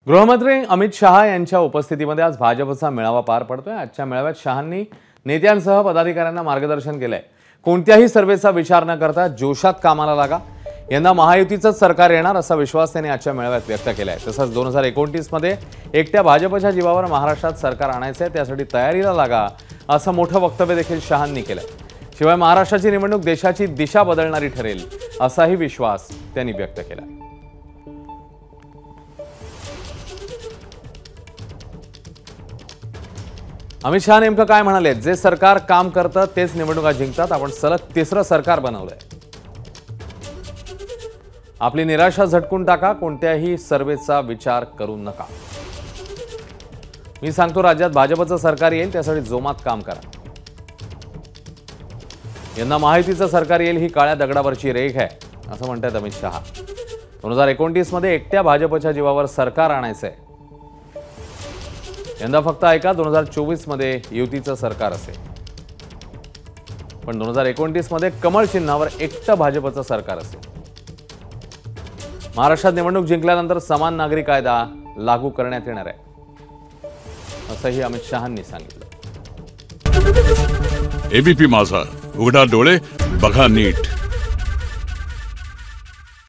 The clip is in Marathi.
गृहमंत्री अमित शहा यांच्या उपस्थितीमध्ये आज भाजपचा मेळावा पार पडतोय। आजच्या मेळाव्यात शहांनी नेत्यांसह पदाधिकाऱ्यांना मार्गदर्शन केलंय। कोणत्याही सर्वेचा विचार न करता जोशात कामाला लागा, यंदा महायुतीचंच सरकार येणार असा विश्वास त्यांनी आजच्या मेळाव्यात व्यक्त केलाय। तसंच 2029 मध्ये एकट्या भाजपच्या जीवावर महाराष्ट्रात सरकार आणायचंय, त्यासाठी तयारीला लागा असं मोठं वक्तव्य देखील शहांनी केलंय। शिवाय महाराष्ट्राची निवडणूक देशाची दिशा बदलणारी ठरेल असाही विश्वास त्यांनी व्यक्त केला। अमित शहा नेमकं काय म्हणाले? जे सरकार काम करतं तेच निवडणुका जिंकतात। आपण सलग तिसरं सरकार बनवलंय। आपली निराशा झटकून टाका, कोणत्याही सर्वेचा विचार करू नका। मी सांगतो, राज्यात भाजपचं सरकार येईल, त्यासाठी जोमात काम करा। यंदा महायुतीचं सरकार येईल ही काळ्या दगडावरची रेघ आहे असं म्हणतात अमित शहा। 2029 मध्ये एकट्या भाजपच्या जीवावर सरकार आणायचंय। यंदा फक्त ऐका, 2024 मध्ये युतीचं सरकार असेल, पण 2029 मध्ये कमळ चिन्हावर एकटं भाजपचं सरकार असेल। महाराष्ट्रात निवडणूक जिंकल्यानंतर समान नागरी कायदा लागू करण्यात येणार आहे असंही अमित शहांनी सांगितलं। एबीपी माझा, उघडा डोळे बघा नीट।